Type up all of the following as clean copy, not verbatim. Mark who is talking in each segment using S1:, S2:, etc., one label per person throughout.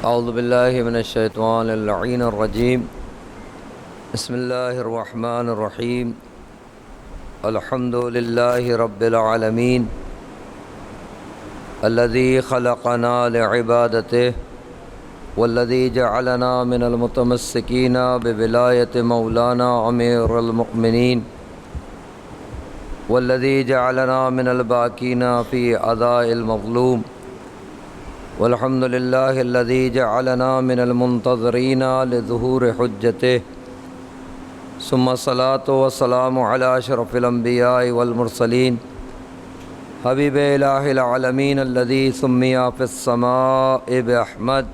S1: اعوذ باللہ من الشیطان اللعین الرجیم بسم اللہ الرحمن الرحیم الحمد للہ رب العالمین الذی خلقنا لعبادتہ والذی جعلنا من المتمسکین بولایت مولانا امیر المؤمنین والذی جعلنا من الباکین فی اداء المظلوم والحمد للہ الذی جعلنا من المنتظرین لظہور حجتہ ثم الصلاۃ والسلام علی اشرف الانبیاء والمرسلین حبیب الہ العالمین الذی سمی فی السماء باحمد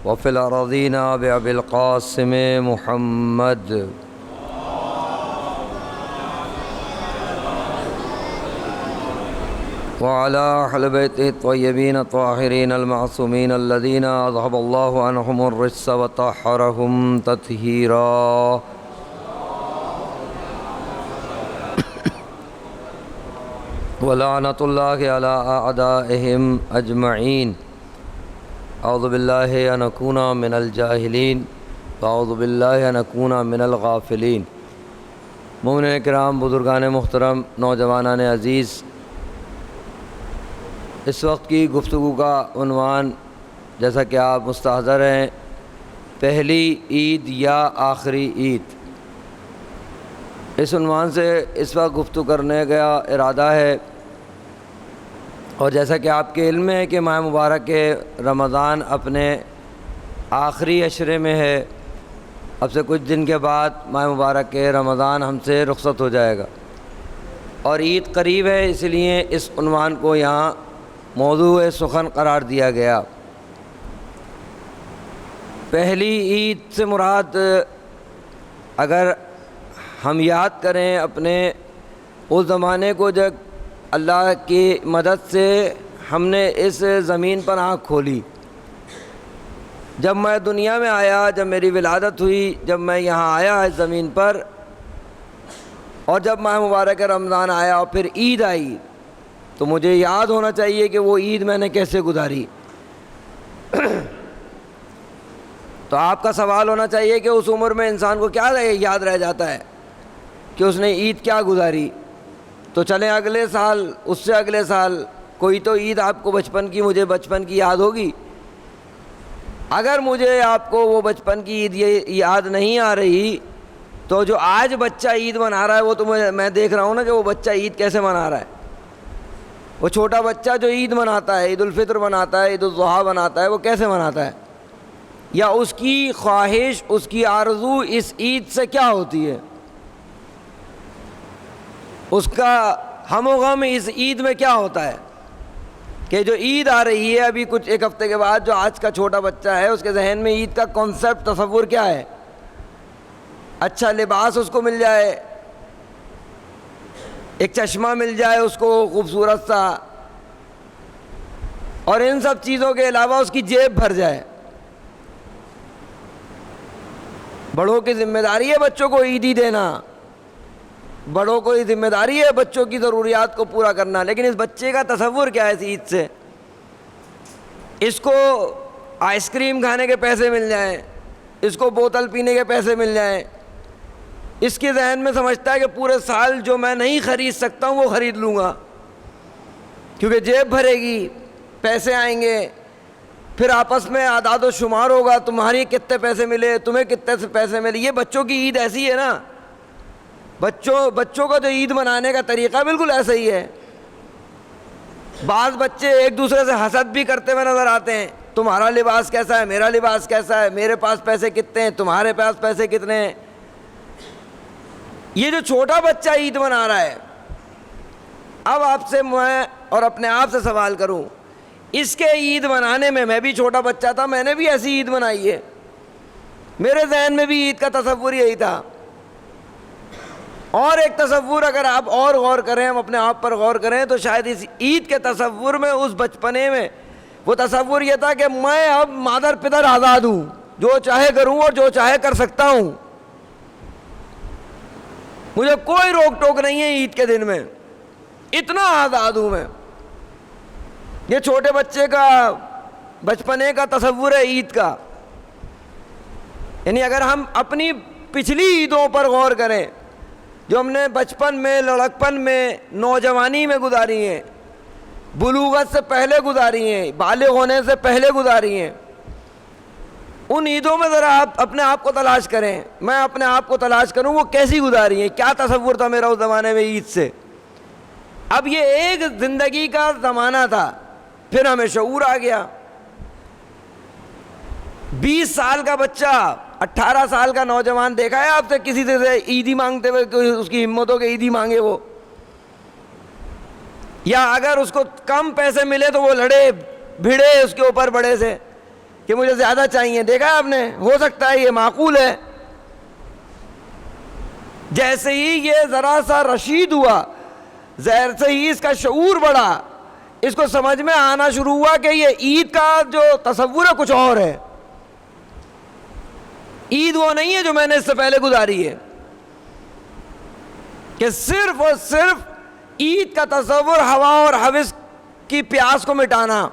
S1: وفی الارضین بابی القاسم محمد وعلى أهل بيته الطيبين الطاهرين المعصومين الذين أذهب الله عنهم الرجس وطهرهم تطهيرا ولعنة الله على أعدائهم أجمعين. أعوذ بالله أن أكون من الجاهلين وأعوذ بالله أن أكون من الغافلين. مومنین کرام، بزرگان محترم، نوجوانان عزیز، اس وقت کی گفتگو کا عنوان جیسا کہ آپ مستحضر ہیں، پہلی عید یا آخری عید، اس عنوان سے اس وقت گفتگو کرنے کا ارادہ ہے. اور جیسا کہ آپ کے علم میں ہے کہ ماہ مبارک رمضان اپنے آخری عشرے میں ہے. اب سے کچھ دن کے بعد ماہ مبارک رمضان ہم سے رخصت ہو جائے گا اور عید قریب ہے، اس لیے اس عنوان کو یہاں موضوع سخن قرار دیا گیا. پہلی عید سے مراد، اگر ہم یاد کریں اپنے اس زمانے کو جب اللہ کی مدد سے ہم نے اس زمین پر آنکھ کھولی، جب میں دنیا میں آیا، جب میری ولادت ہوئی، جب میں یہاں آیا اس زمین پر، اور جب ماہ مبارک رمضان آیا اور پھر عید آئی، تو مجھے یاد ہونا چاہیے کہ وہ عید میں نے کیسے گزاری. تو آپ کا سوال ہونا چاہیے کہ اس عمر میں انسان کو کیا یاد رہ جاتا ہے کہ اس نے عید کیا گزاری. تو چلیں اگلے سال، اس سے اگلے سال کوئی تو عید آپ کو بچپن کی، مجھے بچپن کی یاد ہوگی. اگر مجھے آپ کو وہ بچپن کی عید یاد نہیں آ رہی، تو جو آج بچہ عید منا رہا ہے وہ تو میں دیکھ رہا ہوں نا کہ وہ بچہ عید کیسے منا رہا ہے. وہ چھوٹا بچہ جو عید مناتا ہے، عید الفطر مناتا ہے، عید الاضحیٰ مناتا ہے، وہ کیسے مناتا ہے، یا اس کی خواہش، اس کی آرزو اس عید سے کیا ہوتی ہے، اس کا ہم و غم اس عید میں کیا ہوتا ہے کہ جو عید آ رہی ہے ابھی کچھ ایک ہفتے کے بعد، جو آج کا چھوٹا بچہ ہے اس کے ذہن میں عید کا کانسیپٹ، تصور کیا ہے؟ اچھا لباس اس کو مل جائے، ایک چشمہ مل جائے اس کو خوبصورت سا، اور ان سب چیزوں کے علاوہ اس کی جیب بھر جائے. بڑوں کی ذمہ داری ہے بچوں کو عیدی دینا، بڑوں کو یہ ذمہ داری ہے بچوں کی ضروریات کو پورا کرنا. لیکن اس بچے کا تصور کیا ہے اس عید سے؟ اس کو آئس کریم کھانے کے پیسے مل جائیں، اس کو بوتل پینے کے پیسے مل جائیں. اس کے ذہن میں سمجھتا ہے کہ پورے سال جو میں نہیں خرید سکتا ہوں وہ خرید لوں گا، کیونکہ جیب بھرے گی، پیسے آئیں گے، پھر آپس میں اعداد و شمار ہوگا، تمہاری کتنے پیسے ملے، تمہیں کتنے پیسے ملے. یہ بچوں کی عید ایسی ہے نا، بچوں کا جو عید منانے کا طریقہ بالکل ایسا ہی ہے. بعض بچے ایک دوسرے سے حسد بھی کرتے ہوئے نظر آتے ہیں، تمہارا لباس کیسا ہے، میرا لباس کیسا ہے، میرے پاس پیسے کتنے ہیں، تمہارے پاس پیسے کتنے ہیں. یہ جو چھوٹا بچہ عید منا رہا ہے، اب آپ سے میں اور اپنے آپ سے سوال کروں، اس کے عید منانے میں بھی چھوٹا بچہ تھا، میں نے بھی ایسی عید منائی ہے، میرے ذہن میں بھی عید کا تصور یہی تھا. اور ایک تصور اگر آپ اور غور کریں، ہم اپنے آپ پر غور کریں، تو شاید اس عید کے تصور میں، اس بچپنے میں وہ تصور یہ تھا کہ میں اب مادر پدر آزاد ہوں، جو چاہے کروں اور جو چاہے کر سکتا ہوں، مجھے کوئی روک ٹوک نہیں ہے عید کے دن میں، اتنا آزاد ہوں میں. یہ چھوٹے بچے کا بچپنے کا تصور ہے عید کا. یعنی اگر ہم اپنی پچھلی عیدوں پر غور کریں جو ہم نے بچپن میں، لڑکپن میں، نوجوانی میں گزاری ہیں، بلوغت سے پہلے گزاری ہیں، بالغ ہونے سے پہلے گزاری ہیں، ان عیدوں میں ذرا آپ اپنے آپ کو تلاش کریں. میں اپنے آپ کو تلاش کروں وہ کیسی گزاری ہیں، کیا تصور تھا میرا اس زمانے میں عید سے. اب یہ ایک زندگی کا زمانہ تھا، پھر ہمیں شعور آ گیا. 20 سال کا بچہ، 18 سال کا نوجوان دیکھا ہے آپ سے کسی سے عیدی مانگتے ہوئے؟ کوئی اس کی ہمت ہو کہ عیدی مانگے وہ؟ یا اگر اس کو کم پیسے ملے تو وہ لڑے بھیڑے اس کے اوپر بڑے سے کہ مجھے زیادہ چاہیے؟ دیکھا ہے آپ نے؟ ہو سکتا ہے یہ معقول ہے. جیسے ہی یہ ذرا سا رشید ہوا، جیسے ہی اس کا شعور بڑھا، اس کو سمجھ میں آنا شروع ہوا کہ یہ عید کا جو تصور ہے کچھ اور ہے. عید وہ نہیں ہے جو میں نے اس سے پہلے گزاری ہے، کہ صرف اور صرف عید کا تصور ہوا اور ہوس کی پیاس کو مٹانا.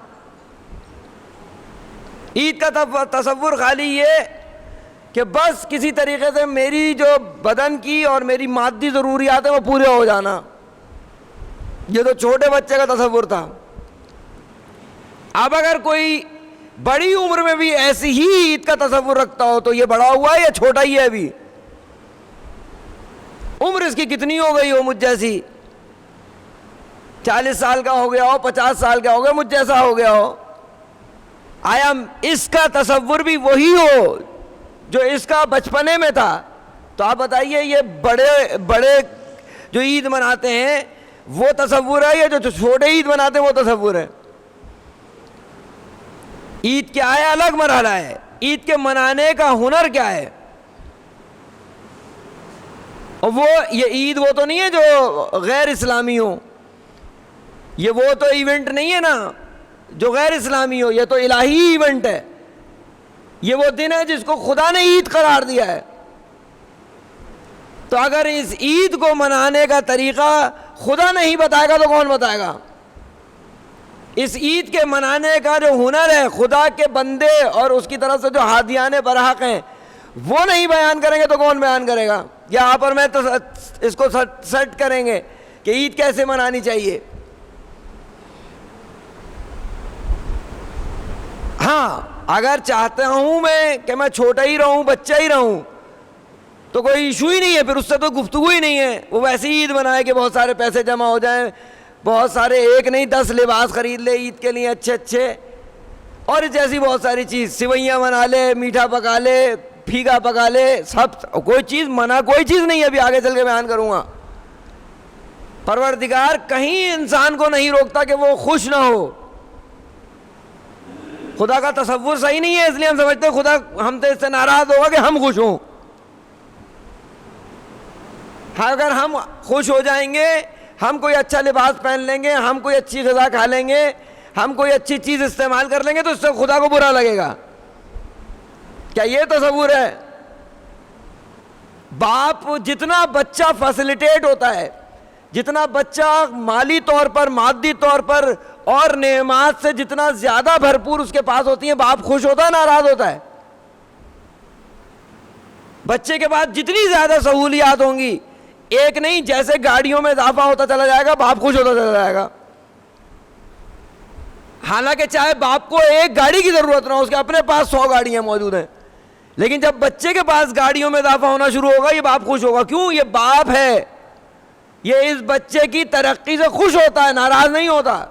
S1: عید کا تصور خالی یہ کہ بس کسی طریقے سے میری جو بدن کی اور میری مادی ضروریات ہیں وہ پورے ہو جانا. یہ تو چھوٹے بچے کا تصور تھا. اب اگر کوئی بڑی عمر میں بھی ایسی ہی عید کا تصور رکھتا ہو تو یہ بڑا ہوا ہے یا چھوٹا ہی ہے؟ ابھی عمر اس کی کتنی ہو گئی ہو، مجھ جیسی 40 سال کا ہو گیا ہو، 50 سال کا ہو گیا، مجھ جیسا ہو گیا ہو، آیا اس کا تصور بھی وہی ہو جو اس کا بچپنے میں تھا؟ تو آپ بتائیے یہ بڑے بڑے جو عید مناتے ہیں وہ تصور ہے یا جو چھوٹے عید مناتے ہیں وہ تصور ہے؟ عید کیا ہے؟ الگ مرحلہ ہے. عید کے منانے کا ہنر کیا ہے؟ اور وہ یہ عید وہ تو نہیں ہے جو غیر اسلامی ہو، یہ وہ تو ایونٹ نہیں ہے نا جو غیر اسلامی ہو، یہ تو الہی ایونٹ ہے. یہ وہ دن ہے جس کو خدا نے عید قرار دیا ہے. تو اگر اس عید کو منانے کا طریقہ خدا نہیں بتائے گا تو کون بتائے گا؟ اس عید کے منانے کا جو ہنر ہے خدا کے بندے اور اس کی طرف سے جو ہادیان برحق ہیں وہ نہیں بیان کریں گے تو کون بیان کرے گا؟ یہاں پر میں تو اس کو سیٹ کریں گے کہ عید کیسے منانی چاہیے. ہاں اگر چاہتا ہوں میں کہ میں چھوٹا ہی رہوں، بچہ ہی رہوں تو کوئی ایشو ہی نہیں ہے، پھر اس سے تو گفتگو ہی نہیں ہے. وہ ویسی عید بنائے کہ بہت سارے پیسے جمع ہو جائیں، بہت سارے ایک نہیں 10 لباس خرید لے عید کے لیے اچھے اچھے، اور جیسی بہت ساری چیز، سوئیاں بنا لے، میٹھا پکا لے، پھیگا پکا لے، سب کوئی چیز منع کوئی چیز نہیں ہے. ابھی آگے چل کے بیان کروں گا. پروردگار کہیں انسان کو نہیں روکتا کہ وہ خوش نہ ہو. خدا کا تصور صحیح نہیں ہے، اس لیے ہم سمجھتے ہیں خدا ہم سے اس سے ناراض ہوگا کہ ہم خوش ہوں. اگر ہم خوش ہو جائیں گے، ہم کوئی اچھا لباس پہن لیں گے، ہم کوئی اچھی غذا کھا لیں گے، ہم کوئی اچھی چیز استعمال کر لیں گے تو اس سے خدا کو برا لگے گا. کیا یہ تصور ہے؟ باپ جتنا بچہ فیسیلیٹیٹ ہوتا ہے، جتنا بچہ مالی طور پر، مادی طور پر اور نعمات سے جتنا زیادہ بھرپور اس کے پاس ہوتی ہیں، باپ خوش ہوتا ہے ناراض ہوتا ہے؟ بچے کے پاس جتنی زیادہ سہولیات ہوں گی، ایک نہیں جیسے گاڑیوں میں اضافہ ہوتا چلا جائے گا باپ خوش ہوتا چلا جائے گا. حالانکہ چاہے باپ کو ایک گاڑی کی ضرورت نہ ہو، اس کے اپنے پاس 100 گاڑیاں موجود ہیں، لیکن جب بچے کے پاس گاڑیوں میں اضافہ ہونا شروع ہوگا یہ باپ خوش ہوگا. کیوں؟ یہ باپ ہے، یہ اس بچے کی ترقی سے خوش ہوتا ہے، ناراض نہیں ہوتا.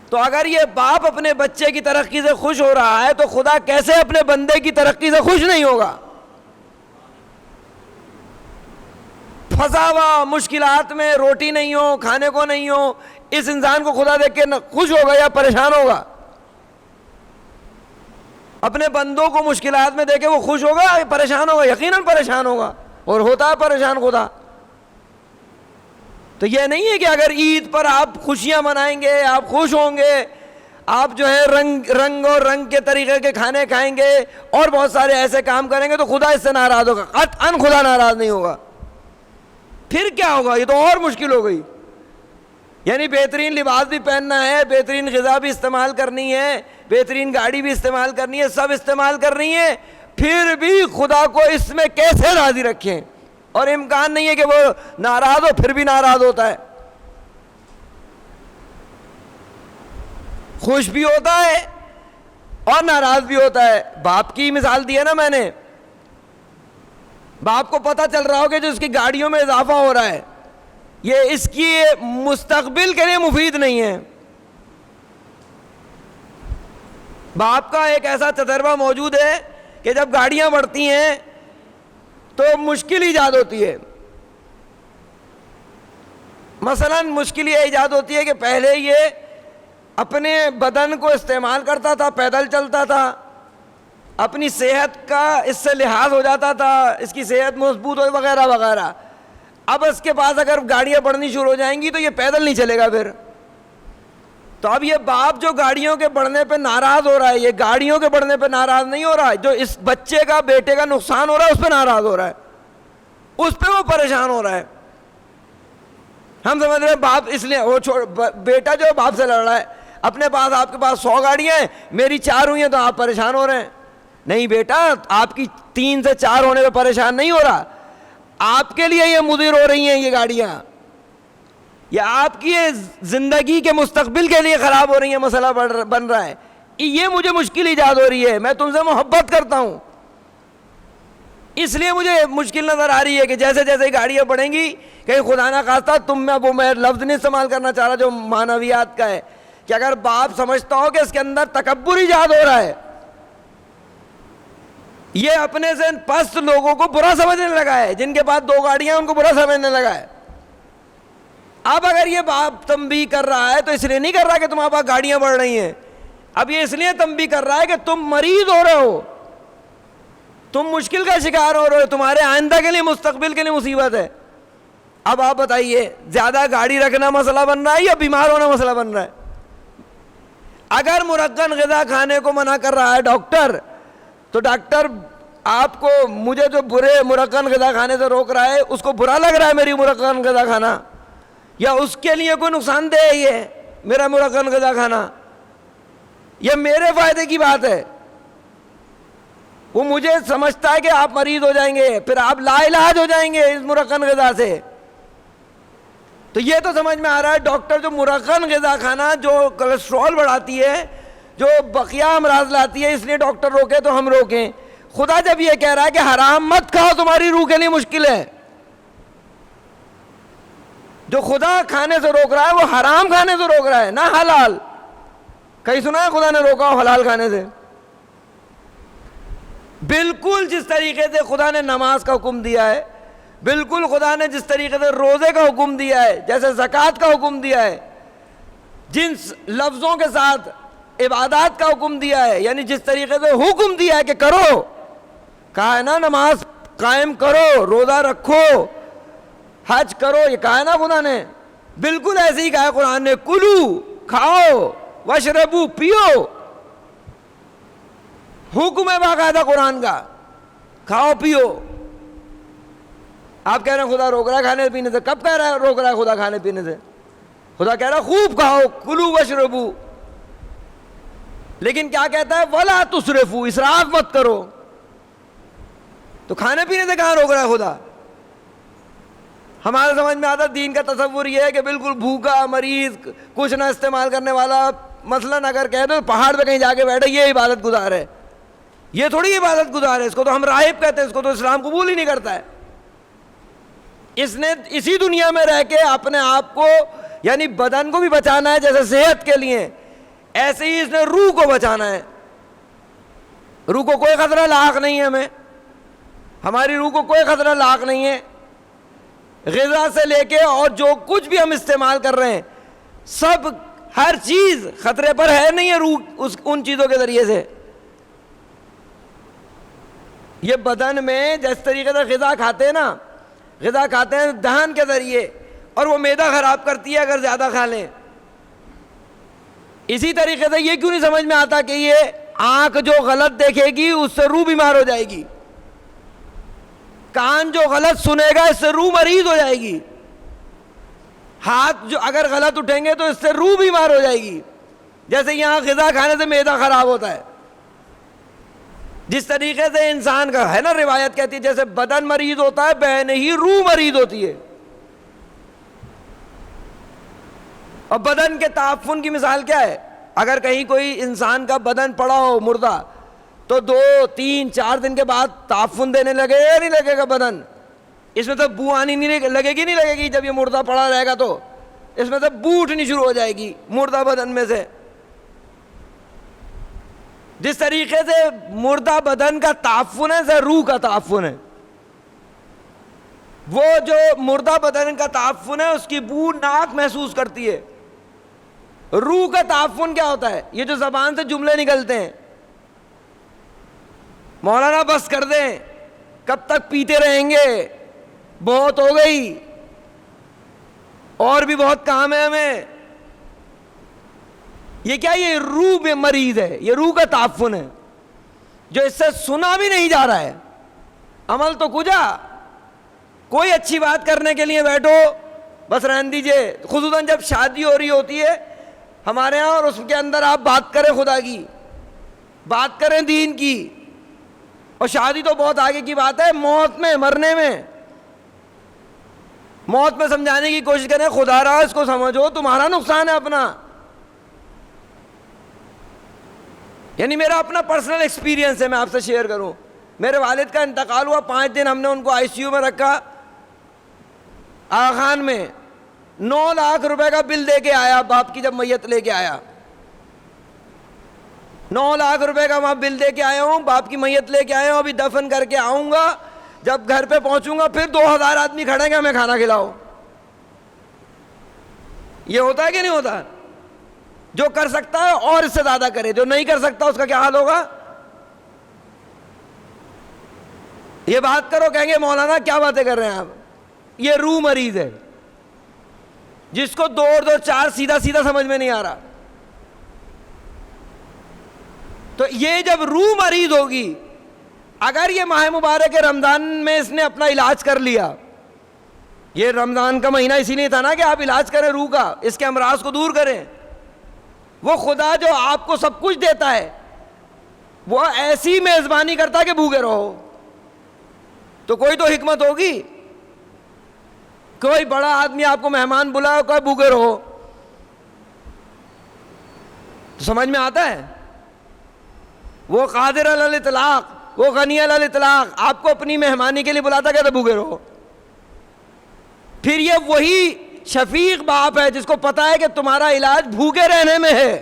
S1: تو اگر یہ باپ اپنے بچے کی ترقی سے خوش ہو رہا ہے تو خدا کیسے اپنے بندے کی ترقی سے خوش نہیں ہوگا؟ پھنسا ہوا مشکلات میں، روٹی نہیں ہو، کھانے کو نہیں ہو، اس انسان کو خدا دیکھ کے خوش ہوگا یا پریشان ہوگا؟ اپنے بندوں کو مشکلات میں دیکھ کے وہ خوش ہوگا یا پریشان ہوگا؟ یقیناً پریشان ہوگا، اور ہوتا ہے پریشان خدا. تو یہ نہیں ہے کہ اگر عید پر آپ خوشیاں منائیں گے، آپ خوش ہوں گے، آپ جو ہے رنگ اور رنگ کے طریقے کے کھانے کھائیں گے اور بہت سارے ایسے کام کریں گے تو خدا اس سے ناراض ہوگا. قطعاً خدا ناراض نہیں ہوگا. پھر کیا ہوگا؟ یہ تو اور مشکل ہو گئی. یعنی بہترین لباس بھی پہننا ہے، بہترین غذا بھی استعمال کرنی ہے، بہترین گاڑی بھی استعمال کرنی ہے، سب استعمال کرنی ہے، پھر بھی خدا کو اس میں کیسے راضی رکھیں؟ اور امکان نہیں ہے کہ وہ ناراض ہو پھر بھی ناراض ہوتا ہے، خوش بھی ہوتا ہے اور ناراض بھی ہوتا ہے۔ باپ کی مثال دی ہے نا میں نے، باپ کو پتہ چل رہا ہو کہ جو اس کی گاڑیوں میں اضافہ ہو رہا ہے یہ اس کی مستقبل کے لیے مفید نہیں ہے۔ باپ کا ایک ایسا تجربہ موجود ہے کہ جب گاڑیاں بڑھتی ہیں تو مشکل ایجاد ہوتی ہے۔ مثلا مشکل یہ ایجاد ہوتی ہے کہ پہلے یہ اپنے بدن کو استعمال کرتا تھا، پیدل چلتا تھا، اپنی صحت کا اس سے لحاظ ہو جاتا تھا، اس کی صحت مضبوط ہو وغیرہ وغیرہ۔ اب اس کے پاس اگر گاڑیاں بڑھنی شروع ہو جائیں گی تو یہ پیدل نہیں چلے گا پھر۔ تو اب یہ باپ جو گاڑیوں کے بڑھنے پہ ناراض ہو رہا ہے، یہ گاڑیوں کے بڑھنے پہ ناراض نہیں ہو رہا ہے، جو اس بچے کا بیٹے کا نقصان ہو رہا ہے اس پہ ناراض ہو رہا ہے، اس پہ وہ پریشان ہو رہا ہے۔ ہم سمجھ رہے ہیں باپ اس لیے وہ بیٹا جو باپ سے لڑ رہا ہے، اپنے پاس آپ کے پاس 100 گاڑیاں ہیں، میری 4 ہوئی ہیں تو آپ پریشان ہو رہے ہیں۔ نہیں بیٹا، آپ کی 3 سے 4 ہونے پہ پریشان نہیں ہو رہا، آپ کے لیے یہ مضر ہو رہی ہیں یہ گاڑیاں، یہ آپ کی زندگی کے مستقبل کے لیے خراب ہو رہی ہیں، مسئلہ بن رہا ہے، یہ مجھے مشکل ایجاد ہو رہی ہے، میں تم سے محبت کرتا ہوں اس لیے مجھے مشکل نظر آ رہی ہے کہ جیسے جیسے گاڑیاں بڑھیں گی کہیں خدا نہ خواستہ تم میں وہ میں لفظ نہیں استعمال کرنا چاہ رہا جو معنویات کا ہے، کہ اگر باپ سمجھتا ہو کہ اس کے اندر تکبر ایجاد ہو رہا ہے، یہ اپنے سے پست لوگوں کو برا سمجھنے لگا ہے، جن کے پاس 2 گاڑیاں ان کو برا سمجھنے لگا ہے۔ اب اگر یہ باپ تنبیہ کر رہا ہے تو اس لیے نہیں کر رہا کہ تمہارے پاس گاڑیاں بڑھ رہی ہیں، اب یہ اس لیے تنبیہ کر رہا ہے کہ تم مریض ہو رہے ہو، تم مشکل کا شکار ہو رہے ہو، تمہارے آئندہ کے لیے مستقبل کے لیے مصیبت ہے۔ اب آپ بتائیے زیادہ گاڑی رکھنا مسئلہ بن رہا ہے یا بیمار ہونا مسئلہ بن رہا ہے؟ اگر مرغن غذا کھانے کو منع کر رہا ہے ڈاکٹر، تو ڈاکٹر آپ کو مجھے جو برے مرغن غذا کھانے سے روک رہا ہے اس کو برا لگ رہا ہے میری مرغن غذا کھانا، یا اس کے لیے کوئی نقصان دہ ہے یہ میرا مرغن غذا کھانا، یہ میرے فائدے کی بات ہے؟ وہ مجھے سمجھتا ہے کہ آپ مریض ہو جائیں گے، پھر آپ لا علاج ہو جائیں گے اس مرغن غذا سے۔ تو یہ تو سمجھ میں آ رہا ہے ڈاکٹر جو مرغن غذا کھانا جو کولیسٹرول بڑھاتی ہے، جو بقیہ امراض لاتی ہے، اس لیے ڈاکٹر روکے تو ہم روکیں۔ خدا جب یہ کہہ رہا ہے کہ حرام مت کھاؤ تمہاری روح کے لیے مشکل ہے، جو خدا کھانے سے روک رہا ہے وہ حرام کھانے سے روک رہا ہے، نہ حلال۔ کہیں سنا ہے خدا نے روکا ہو حلال کھانے سے؟ بالکل جس طریقے سے خدا نے نماز کا حکم دیا ہے، بالکل خدا نے جس طریقے سے روزے کا حکم دیا ہے، جیسے زکوٰۃ کا حکم دیا ہے، جن لفظوں کے ساتھ عبادات کا حکم دیا ہے، یعنی جس طریقے سے حکم دیا ہے کہ کرو، کہا ہے نا نماز قائم کرو، روزہ رکھو، حج کرو، یہ کہا ہے نا خدا نے، بالکل ایسے ہی کہا ہے قرآن نے، کلو کھاؤ وشربو پیو، حکم ہے باقاعدہ قرآن کا، کھاؤ پیو۔ آپ کہہ رہے ہیں خدا روک رہا ہے کھانے پینے سے، کب کہہ رہا ہے روک رہا ہے خدا کھانے پینے سے؟ خدا کہہ رہا ہے خوب کھاؤ، کلو وشربو، لیکن کیا کہتا ہے ولا تسرفو، اسراف مت کرو۔ تو کھانے پینے سے کہاں روک رہا ہے خدا؟ ہمارے سمجھ میں آتا دین کا تصور یہ ہے کہ بالکل بھوکا مریض کچھ نہ استعمال کرنے والا، مثلاً اگر کہہ دو پہاڑ پہ کہیں جا کے بیٹھے یہ عبادت گزار ہے، یہ تھوڑی عبادت گزار ہے، اس کو تو ہم راہب کہتے ہیں، اس کو تو اسلام قبول ہی نہیں کرتا ہے۔ اس نے اسی دنیا میں رہ کے اپنے آپ کو یعنی بدن کو بھی بچانا ہے جیسے صحت کے لیے، ایسے ہی اس نے روح کو بچانا ہے۔ روح کو کوئی خطرہ لاحق نہیں ہے، ہمیں ہماری روح کو کوئی خطرہ لاحق نہیں ہے، غذا سے لے کے اور جو کچھ بھی ہم استعمال کر رہے ہیں سب ہر چیز خطرے پر ہے نہیں ہے روح ان چیزوں کے ذریعے سے۔ یہ بدن میں جس طریقے سے غذا کھاتے ہیں نا، غذا کھاتے ہیں دہن کے ذریعے اور وہ معدہ خراب کرتی ہے اگر زیادہ کھا لیں۔ اسی طریقے سے یہ کیوں نہیں سمجھ میں آتا کہ یہ آنکھ جو غلط دیکھے گی اس سے روح بیمار ہو جائے گی، کان جو غلط سنے گا اس سے روح مریض ہو جائے گی۔ ہاتھ جو اگر غلط اٹھیں گے تو اس سے روح بیمار ہو جائے گی. جیسے یہاں غذا کھانے سے معدہ خراب ہوتا ہے, جس طریقے سے انسان کا ہے نا, روایت کہتی ہے جیسے بدن مریض ہوتا ہے بہ نہیں روح مریض ہوتی ہے. اور بدن کے تعفن کی مثال کیا ہے؟ اگر کہیں کوئی انسان کا بدن پڑا ہو مردہ تو 2 3 4 دن کے بعد تعفن دینے لگے یا نہیں لگے گا بدن؟ اس میں تو بو آنی نہیں لگے گی, نہیں لگے گی؟ جب یہ مردہ پڑا رہے گا تو اس میں سے بو اٹھنی شروع ہو جائے گی مردہ بدن میں سے. جس طریقے سے مردہ بدن کا تعفن ہے سے روح کا تعفن ہے. وہ جو مردہ بدن کا تعفن ہے اس کی بو ناک محسوس کرتی ہے. روح کا تعفن کیا ہوتا ہے؟ یہ جو زبان سے جملے نکلتے ہیں, مولانا بس کر دیں, کب تک پیتے رہیں گے, بہت ہو گئی, اور بھی بہت کام ہے ہمیں. یہ کیا؟ یہ روح میں مریض ہے, یہ روح کا تعفن ہے جو اس سے سنا بھی نہیں جا رہا ہے. عمل تو کجا, کوئی اچھی بات کرنے کے لیے بیٹھو بس رہن دیجئے. خصوصاً جب شادی ہو رہی ہوتی ہے ہمارے ہاں, اور اس کے اندر آپ بات کریں خدا کی, بات کریں دین کی. اور شادی تو بہت آگے کی بات ہے, موت میں, مرنے میں, موت میں سمجھانے کی کوشش کریں, خدا را اس کو سمجھو, تمہارا نقصان ہے اپنا. یعنی میرا اپنا پرسنل ایکسپیرینس ہے, میں آپ سے شیئر کروں. میرے والد کا انتقال ہوا, 5 دن ہم نے ان کو آئی سی یو میں رکھا آغا خان میں. 9 لاکھ روپے کا بل دے کے آیا باپ کی, جب میت لے کے آیا 9 لاکھ روپے کا وہاں بل دے کے آیا ہوں, باپ کی میت لے کے آیا ہوں. ابھی دفن کر کے آؤں گا, جب گھر پہ پہنچوں گا پھر 2000 آدمی کھڑیں گے ہمیں کھانا کھلاؤ. یہ ہوتا ہے کہ نہیں ہوتا؟ جو کر سکتا ہے اور اس سے زیادہ کرے, جو نہیں کر سکتا اس کا کیا حال ہوگا؟ یہ بات کرو, کہیں گے مولانا کیا باتیں کر رہے ہیں آپ. یہ روح مریض ہے جس کو 2 اور 2 4 سیدھا سیدھا سمجھ میں نہیں آ رہا. تو یہ جب روح مریض ہوگی, اگر یہ ماہ مبارک رمضان میں اس نے اپنا علاج کر لیا, یہ رمضان کا مہینہ اسی لیے تھا نا کہ آپ علاج کریں روح کا, اس کے امراض کو دور کریں. وہ خدا جو آپ کو سب کچھ دیتا ہے وہ ایسی میزبانی کرتا ہے کہ بھوکے رہو. تو کوئی تو حکمت ہوگی, کوئی بڑا آدمی آپ کو مہمان بلاؤ, کوئی بھوکے رہو, تو سمجھ میں آتا ہے. وہ قادر علی الاطلاق, وہ غنی علی الاطلاق, آپ کو اپنی مہمانی کے لیے بلاتا, کہتا بھوکے رہو. پھر یہ وہی شفیق باپ ہے جس کو پتا ہے کہ تمہارا علاج بھوکے رہنے میں ہے.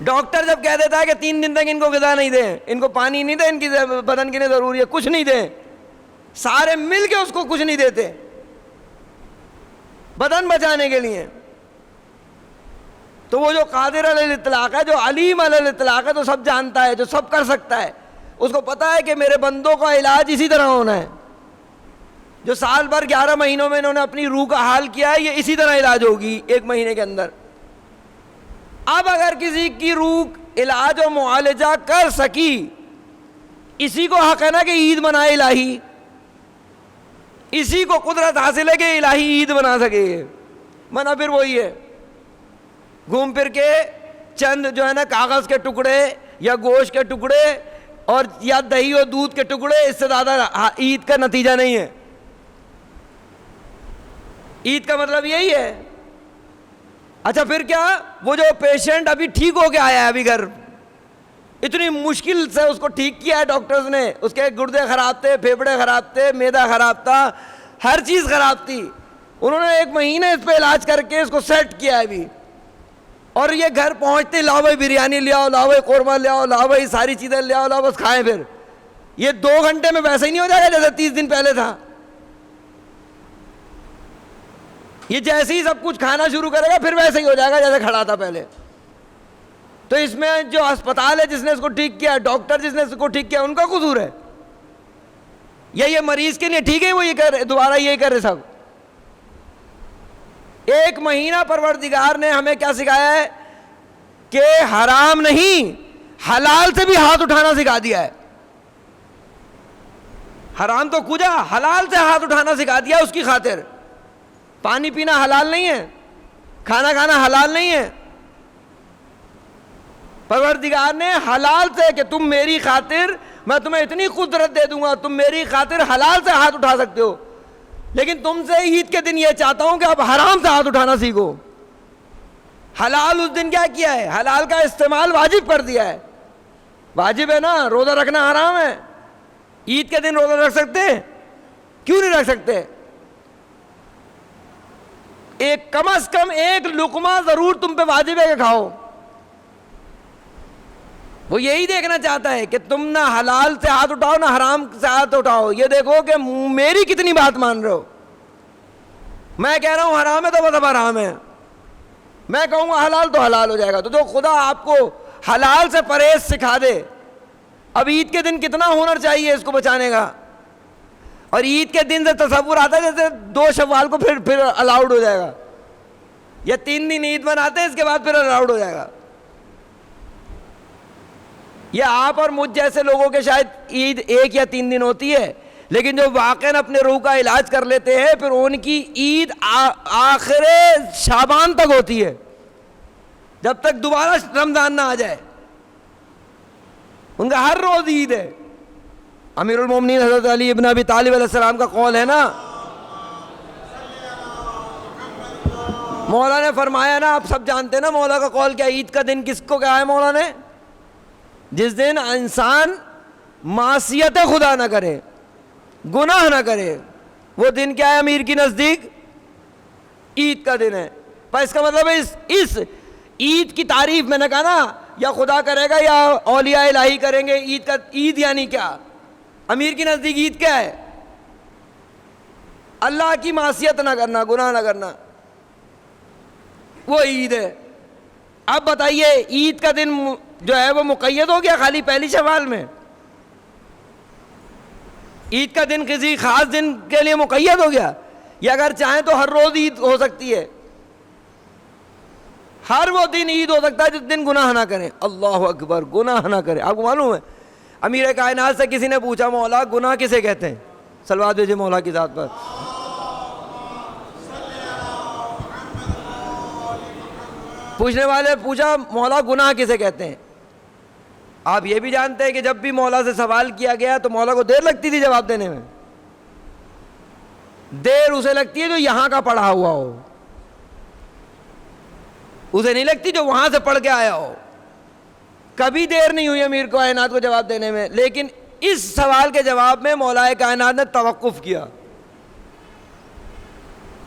S1: ڈاکٹر جب کہہ دیتا ہے کہ 3 دن تک ان کو غذا نہیں دیں, ان کو پانی نہیں دیں, ان کی بدن کے لیے ضروری ہے, کچھ نہیں دیں, سارے مل کے اس کو کچھ نہیں دیتے بدن بچانے کے لیے. تو وہ جو قادر علی الاطلاق ہے, جو علیم علی الاطلاق ہے, تو سب جانتا ہے, جو سب کر سکتا ہے, اس کو پتا ہے کہ میرے بندوں کا علاج اسی طرح ہونا ہے. جو سال بھر 11 مہینوں میں انہوں نے اپنی روح کا حال کیا ہے, یہ اسی طرح علاج ہوگی 1 مہینے کے اندر. اب اگر کسی کی روح علاج و معالجہ کر سکی, اسی کو حق ہے نا کہ عید منائے الہی, اسی کو قدرت حاصل ہے کہ الہی عید بنا سکے. منع پھر وہی ہے, گھوم پھر کے چند جو ہے نا کاغذ کے ٹکڑے یا گوشت کے ٹکڑے اور یا دہی اور دودھ کے ٹکڑے, اس سے زیادہ عید کا نتیجہ نہیں ہے. عید کا مطلب یہی ہے. اچھا پھر کیا, وہ جو پیشنٹ ابھی ٹھیک ہو کے آیا ہے ابھی گھر, اتنی مشکل سے اس کو ٹھیک کیا ہے ڈاکٹرز نے, اس کے گردے خراب تھے, پھیپھڑے خراب تھے, معدہ خراب تھا, ہر چیز خراب تھی, انہوں نے 1 مہینے اس پہ علاج کر کے اس کو سیٹ کیا ہے ابھی. اور یہ گھر پہنچتے لاؤ بھائی بریانی لے آؤ, لاؤ بھائی قورمہ لے آؤ, لاؤ بھائی ساری چیزیں لے آؤ, لاؤ بس کھائیں. پھر یہ 2 گھنٹے میں ویسے ہی نہیں ہو جائے گا جیسے 30 دن پہلے تھا. یہ جیسے ہی سب کچھ کھانا شروع کرے گا پھر ویسے ہی ہو جائے گا جیسے کھڑا تھا پہلے. تو اس میں جو ہسپتال ہے جس نے اس کو ٹھیک کیا, ڈاکٹر جس نے اس کو ٹھیک کیا, ان کا قصور ہے یا یہ مریض کے لیے ٹھیک ہے وہ یہ کر رہے, دوبارہ یہی کر رہے سب. 1 مہینہ پروردگار نے ہمیں کیا سکھایا ہے کہ حرام نہیں, حلال سے بھی ہاتھ اٹھانا سکھا دیا ہے. حرام تو کجا, حلال سے ہاتھ اٹھانا سکھا دیا اس کی خاطر. پانی پینا حلال نہیں ہے؟ کھانا کھانا حلال نہیں ہے؟ پروردگار نے حلال سے کہ تم میری خاطر میں تمہیں اتنی قدرت دے دوں گا، تم میری خاطر حلال سے ہاتھ اٹھا سکتے ہو، لیکن تم سے عید کے دن یہ چاہتا ہوں کہ اب حرام سے ہاتھ اٹھانا سیکھو۔ حلال اس دن کیا کیا ہے؟ حلال کا استعمال واجب کر دیا ہے۔ واجب ہے نا، روزہ رکھنا حرام ہے، عید کے دن روزہ رکھ سکتے ہیں؟ کیوں نہیں رکھ سکتے؟ ایک کم از کم ایک لقمہ ضرور تم پہ واجب ہے کہ کھاؤ۔ وہ یہی دیکھنا چاہتا ہے کہ تم نہ حلال سے ہاتھ اٹھاؤ نہ حرام سے ہاتھ اٹھاؤ، یہ دیکھو کہ میری کتنی بات مان رہے ہو۔ میں کہہ رہا ہوں حرام ہے تو مطلب حرام ہے، میں کہوں گا حلال تو حلال ہو جائے گا۔ تو جو خدا آپ کو حلال سے پرہیز سکھا دے، اب عید کے دن کتنا ہنر چاہیے اس کو بچانے کا، اور عید کے دن سے تصور آتا ہے جیسے 2 شوال کو پھر الاؤڈ ہو جائے گا، یا 3 دن عید مناتے ہیں اس کے بعد پھر الاؤڈ ہو جائے گا۔ یہ آپ اور مجھ جیسے لوگوں کے شاید عید 1 یا 3 دن ہوتی ہے، لیکن جو واقعاً اپنے روح کا علاج کر لیتے ہیں پھر ان کی عید آخر شعبان تک ہوتی ہے، جب تک دوبارہ رمضان نہ آ جائے، ان کا ہر روز عید ہے۔ امیر المومنین حضرت علی ابن ابی طالب علیہ السلام کا قول ہے نا، مولا نے فرمایا نا، آپ سب جانتے ہیں نا مولا کا قول کیا، عید کا دن کس کو کہا ہے مولا نے؟ جس دن انسان معصیت خدا نہ کرے، گناہ نہ کرے، وہ دن کیا ہے امیر کی نزدیک؟ عید کا دن ہے۔ پر اس کا مطلب ہے اس عید کی تعریف میں نے کہا نا، یا خدا کرے گا یا اولیاء الہی کریں گے عید کا، عید یعنی کیا؟ امیر کی نزدیک عید کیا ہے؟ اللہ کی معصیت نہ کرنا، گناہ نہ کرنا، وہ عید ہے۔ اب بتائیے عید کا دن جو ہے وہ مقید ہو گیا خالی پہلی شوال میں؟ عید کا دن کسی خاص دن کے لیے مقید ہو گیا؟ یا اگر چاہیں تو ہر روز عید ہو سکتی ہے، ہر وہ دن عید ہو سکتا ہے جس دن گناہ نہ کریں۔ اللہ اکبر، گناہ نہ کریں۔ آپ کو معلوم ہے امیر کائنات سے کسی نے پوچھا مولا گناہ کسے کہتے ہیں؟ صلوات بھیجیے مولا کی ذات پر۔ پوچھنے والے پوچھا مولا گناہ کسے کہتے ہیں؟ آپ یہ بھی جانتے ہیں کہ جب بھی مولا سے سوال کیا گیا تو مولا کو دیر لگتی تھی جواب دینے میں۔ دیر اسے لگتی ہے جو یہاں کا پڑھا ہوا ہو، اسے نہیں لگتی جو وہاں سے پڑھ کے آیا ہو۔ کبھی دیر نہیں ہوئی امیر کائنات کو جواب دینے میں، لیکن اس سوال کے جواب میں مولا کائنات نے توقف کیا،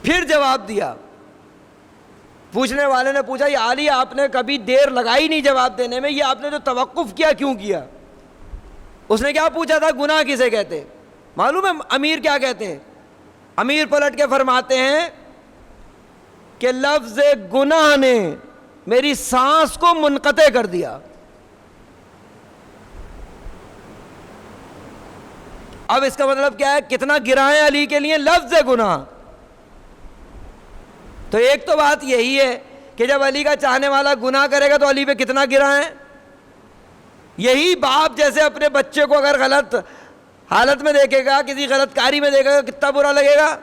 S1: پھر جواب دیا۔ پوچھنے والے نے پوچھا یا علی آپ نے کبھی دیر لگائی نہیں جواب دینے میں، یہ آپ نے جو توقف کیا کیوں کیا؟ اس نے کیا پوچھا تھا؟ گناہ کسے کہتے ہیں؟ معلوم ہے امیر کیا کہتے ہیں؟ امیر پلٹ کے فرماتے ہیں کہ لفظ گناہ نے میری سانس کو منقطع کر دیا۔ اب اس کا مطلب کیا ہے؟ کتنا گراں ہے علی کے لیے لفظ گناہ۔ تو ایک تو بات یہی ہے کہ جب علی کا چاہنے والا گناہ کرے گا تو علی پہ کتنا گراں ہے۔ یہی باپ جیسے اپنے بچے کو اگر غلط حالت میں دیکھے گا، کسی غلط کاری میں دیکھے گا، کتنا برا لگے گا۔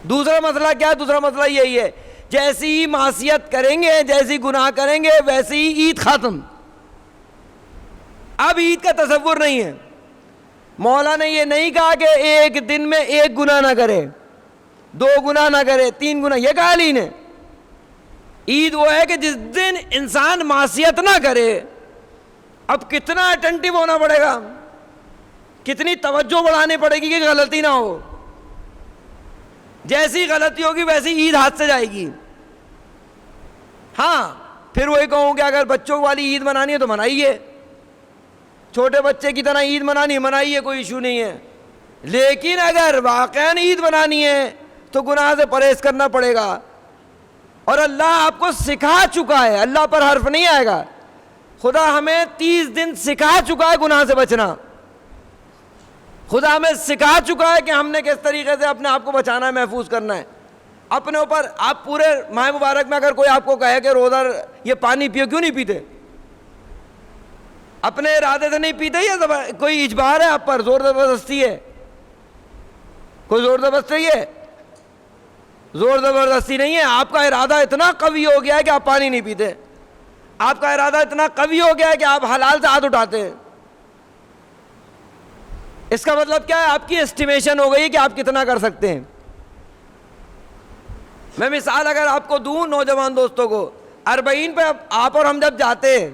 S1: دوسرا مسئلہ کیا ہے؟ دوسرا مسئلہ یہی ہے جیسی ہی معصیت کریں گے، جیسی گناہ کریں گے، ویسی ہی عید ختم۔ اب عید کا تصور نہیں ہے۔ مولا نے یہ نہیں کہا کہ ایک دن میں 1 گناہ نہ کرے، 2 گناہ نہ کرے، 3 گناہ، یہ کہا علی نے۔ عید وہ ہے کہ جس دن انسان معصیت نہ کرے۔ اب کتنا اٹینٹو ہونا پڑے گا، کتنی توجہ بڑھانی پڑے گی کہ غلطی نہ ہو۔ جیسی غلطی ہوگی ویسی عید ہاتھ سے جائے گی۔ ہاں پھر وہی کہوں کہ اگر بچوں والی عید منانی ہے تو منائیے، چھوٹے بچے کی طرح عید منانی منائیے، کوئی ایشو نہیں ہے، لیکن اگر واقعاً عید منانی ہے تو گناہ سے پرہیز کرنا پڑے گا۔ اور اللہ آپ کو سکھا چکا ہے، اللہ پر حرف نہیں آئے گا، خدا ہمیں 30 دن سکھا چکا ہے گناہ سے بچنا۔ خدا ہمیں سکھا چکا ہے کہ ہم نے کس طریقے سے اپنے آپ کو بچانا ہے، محفوظ کرنا ہے اپنے اوپر۔ آپ پورے ماہ مبارک میں اگر کوئی آپ کو کہے کہ روزہ یہ پانی پیو، کیوں نہیں پیتے؟ اپنے ارادے سے نہیں پیتے یا کوئی اجبار ہے آپ پر، زور زبردستی ہے؟ کوئی زور زبردستی ہے؟ زور زبردستی نہیں ہے. آپ کا ارادہ اتنا قوی ہو گیا ہے کہ آپ پانی نہیں پیتے. آپ کا ارادہ اتنا قوی ہو گیا ہے کہ آپ حلال سے ہاتھ اٹھاتے ہیں. اس کا مطلب کیا ہے؟ آپ کی اسٹیمیشن ہو گئی کہ آپ کتنا کر سکتے ہیں. میں مثال اگر آپ کو دوں نوجوان دوستوں کو، 40 پہ آپ اور ہم جب جاتے ہیں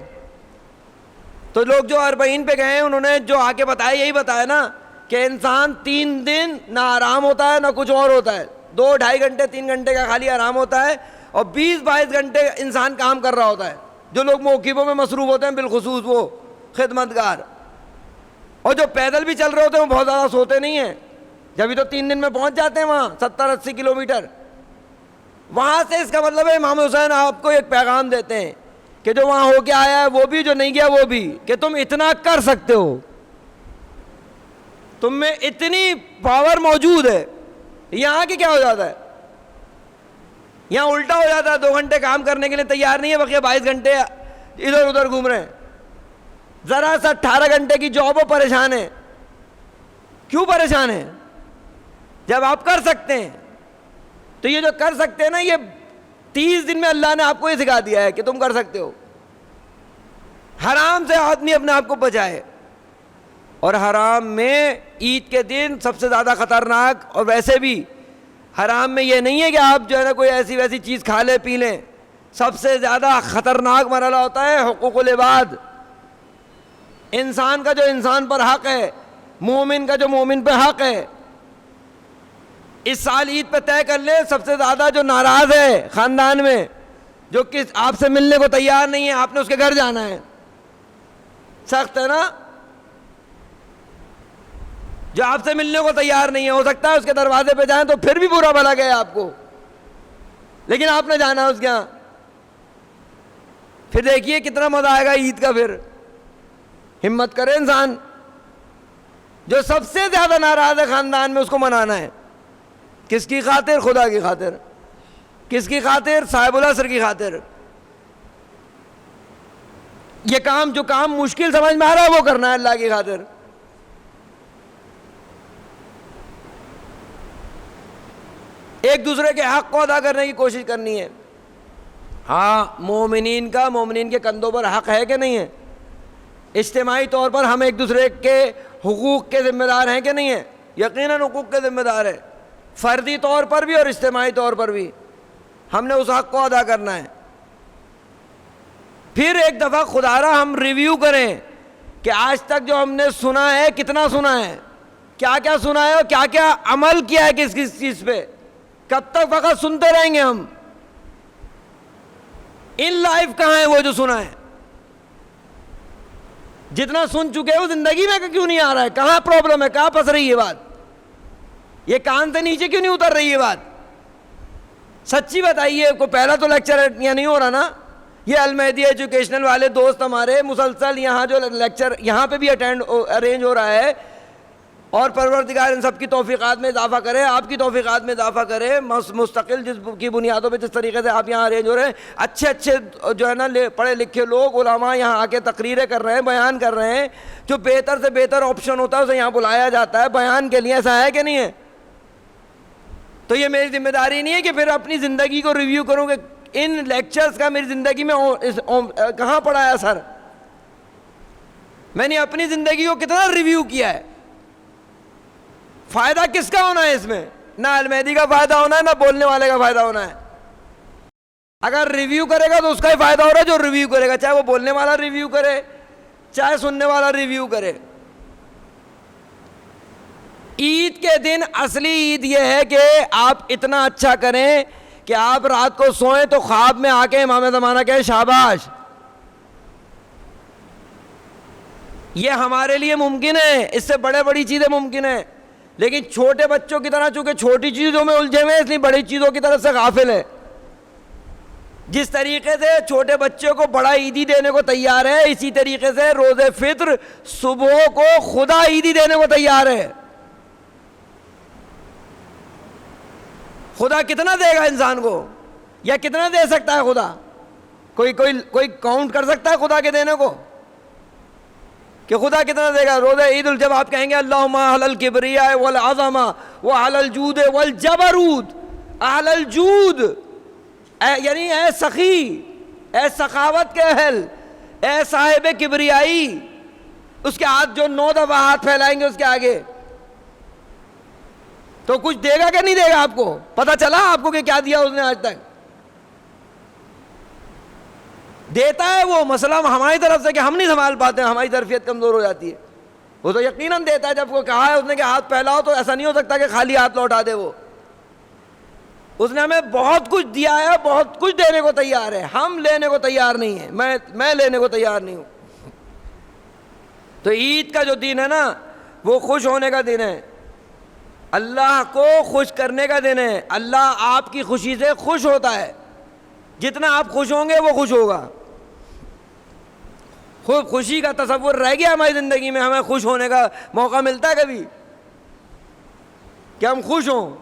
S1: تو لوگ جو 40 پہ گئے ہیں انہوں نے جو آ کے بتایا یہی بتایا نا کہ انسان 3 دن نہ آرام ہوتا ہے نہ کچھ اور ہوتا ہے. 2-2.5 گھنٹے 3 گھنٹے کا خالی آرام ہوتا ہے اور 20-22 گھنٹے انسان کام کر رہا ہوتا ہے. جو لوگ موقفوں میں مصروف ہوتے ہیں بالخصوص وہ خدمتگار، اور جو پیدل بھی چل رہے ہوتے ہیں وہ بہت زیادہ سوتے نہیں ہیں. جبھی تو 3 دن میں پہنچ جاتے ہیں وہاں 70-80 کلومیٹر. وہاں سے اس کا مطلب ہے امام حسین آپ کو ایک پیغام دیتے ہیں کہ جو وہاں ہو کے آیا ہے وہ بھی، جو نہیں گیا وہ بھی، کہ تم اتنا کر سکتے ہو، تم میں اتنی پاور موجود ہے. یہاں کے کیا ہو جاتا ہے؟ یہاں الٹا ہو جاتا ہے. 2 گھنٹے کام کرنے کے لیے تیار نہیں ہے، بقیہ 22 گھنٹے ادھر ادھر گھوم رہے ہیں. ذرا سا 18 گھنٹے کی جاب ہو پریشان ہے. کیوں پریشان ہے؟ جب آپ کر سکتے ہیں. تو یہ جو کر سکتے ہیں نا، یہ 30 دن میں اللہ نے آپ کو یہ سکھا دیا ہے کہ تم کر سکتے ہو. حرام سے آدمی اپنے آپ کو بچائے. اور حرام میں عید کے دن سب سے زیادہ خطرناک، اور ویسے بھی حرام میں یہ نہیں ہے کہ آپ جو ہے نا کوئی ایسی ویسی چیز کھا لیں پی لیں. سب سے زیادہ خطرناک مرحلہ ہوتا ہے حقوق العباد. انسان کا جو انسان پر حق ہے، مومن کا جو مومن پہ حق ہے. اس سال عید پہ طے کر لیں سب سے زیادہ جو ناراض ہے خاندان میں، جو کہ آپ سے ملنے کو تیار نہیں ہے، آپ نے اس کے گھر جانا ہے. سخت ہے نا؟ جو آپ سے ملنے کو تیار نہیں ہے، ہو سکتا ہے اس کے دروازے پہ جائیں تو پھر بھی برا بھلا گیا آپ کو، لیکن آپ نے جانا ہے اس کے یہاں. پھر دیکھیے کتنا مزہ آئے گا عید کا. پھر ہمت کرے انسان. جو سب سے زیادہ ناراض ہے خاندان میں، اس کو منانا ہے. کس کی خاطر؟ خدا کی خاطر. کس کی خاطر؟ صاحب العصر کی خاطر. یہ کام جو کام مشکل سمجھ میں آ رہا ہے وہ کرنا ہے اللہ کی خاطر. ایک دوسرے کے حق کو ادا کرنے کی کوشش کرنی ہے. ہاں، مومنین کے کندھوں پر حق ہے کہ نہیں ہے؟ اجتماعی طور پر ہم ایک دوسرے کے حقوق کے ذمہ دار ہیں کہ نہیں ہیں؟ یقیناً حقوق کے ذمہ دار ہیں، فردی طور پر بھی اور اجتماعی طور پر بھی. ہم نے اس حق کو ادا کرنا ہے. پھر ایک دفعہ خدا را ہم ریویو کریں کہ آج تک جو ہم نے سنا ہے کتنا سنا ہے، کیا کیا سنا ہے اور کیا کیا عمل کیا ہے کس کس چیز پہ. کب تک فقط سنتے رہیں گے ہم؟ ان لائف کہاں ہے وہ جو سنا ہے؟ جتنا سن چکے وہ زندگی میں کیوں نہیں آ رہا ہے؟ کہاں پرابلم ہے؟ کہاں پھنس رہی ہے بات؟ یہ کان سے نیچے کیوں نہیں اتر رہی ہے بات؟ سچی بتائیے. کو پہلا تو لیکچر یہاں نہیں ہو رہا نا؟ یہ المہدی ایجوکیشنل والے دوست ہمارے مسلسل یہاں جو لیکچر یہاں پہ بھی ارینج ہو رہا ہے، اور پروردگار ان سب کی توفیقات میں اضافہ کرے، آپ کی توفیقات میں اضافہ کرے. مستقل جس کی بنیادوں پہ جس طریقے سے آپ یہاں ارینج ہو رہے ہیں، اچھے اچھے جو ہے نا پڑھے لکھے لوگ علماء یہاں آ کے تقریریں کر رہے ہیں، بیان کر رہے ہیں. جو بہتر سے بہتر آپشن ہوتا ہے اسے یہاں بلایا جاتا ہے بیان کے لیے. ایسا ہے کہ نہیں ہے؟ تو یہ میری ذمہ داری نہیں ہے کہ پھر اپنی زندگی کو ریویو کروں کہ ان لیکچرز کا میری زندگی میں کہاں پڑا ہے اثر. میں نے اپنی زندگی کو کتنا ریویو کیا ہے. فائدہ کس کا ہونا ہے اس میں؟ نہ المہدی کا فائدہ ہونا ہے، نہ بولنے والے کا فائدہ ہونا ہے. اگر ریویو کرے گا تو اس کا ہی فائدہ ہو رہا ہے جو ریویو کرے گا، چاہے وہ بولنے والا ریویو کرے چاہے سننے والا ریویو کرے. عید کے دن اصلی عید یہ ہے کہ آپ اتنا اچھا کریں کہ آپ رات کو سوئیں تو خواب میں آ کے امام زمانہ کہے شاباش. یہ ہمارے لیے ممکن ہے، اس سے بڑی چیزیں ممکن ہیں، لیکن چھوٹے بچوں کی طرح چونکہ چھوٹی چیزوں میں الجھے ہوئے ہیں، اس لیے بڑی چیزوں کی طرف سے غافل ہے. جس طریقے سے چھوٹے بچوں کو بڑا عیدی دینے کو تیار ہے، اسی طریقے سے روزہ فطر صبح کو خدا عیدی دینے کو تیار ہے. خدا کتنا دے گا انسان کو، یا کتنا دے سکتا ہے خدا؟ کوئی کاؤنٹ کر سکتا ہے خدا کے دینے کو؟ کہ خدا کتنا دے گا. روزہ عید جب آپ کہیں گے اللہم اہل الکبریاء والعظمہ واہل الجود والجبروت، اہل الجود یعنی اے سخی، اے سخاوت کے اہل، اے صاحب کبریائی، اس کے ہاتھ جو 9 دفعہ ہاتھ پھیلائیں گے اس کے آگے تو کچھ دے گا کہ نہیں دے گا؟ آپ کو پتہ چلا آپ کو کہ کیا دیا اس نے آج تک؟ دیتا ہے وہ، مسئلہ ہماری طرف سے کہ ہم نہیں سنبھال پاتے ہیں، ہماری ظرفیت کمزور ہو جاتی ہے. وہ تو یقیناً دیتا ہے. جب وہ کہا ہے اس نے کہ ہاتھ پھیلاؤ تو ایسا نہیں ہو سکتا کہ خالی ہاتھ لوٹا دے. وہ اس نے ہمیں بہت کچھ دیا ہے، بہت کچھ دینے کو تیار ہے. ہم لینے کو تیار نہیں ہیں. میں لینے کو تیار نہیں ہوں. تو عید کا جو دن ہے نا وہ خوش ہونے کا دن ہے، اللہ کو خوش کرنے کا دن ہے. اللہ آپ کی خوشی سے خوش ہوتا ہے. جتنا آپ خوش ہوں گے وہ خوش ہوگا. خوب خوشی کا تصور رہ گیا ہماری زندگی میں؟ ہمیں خوش ہونے کا موقع ملتا ہے کبھی کہ ہم خوش ہوں؟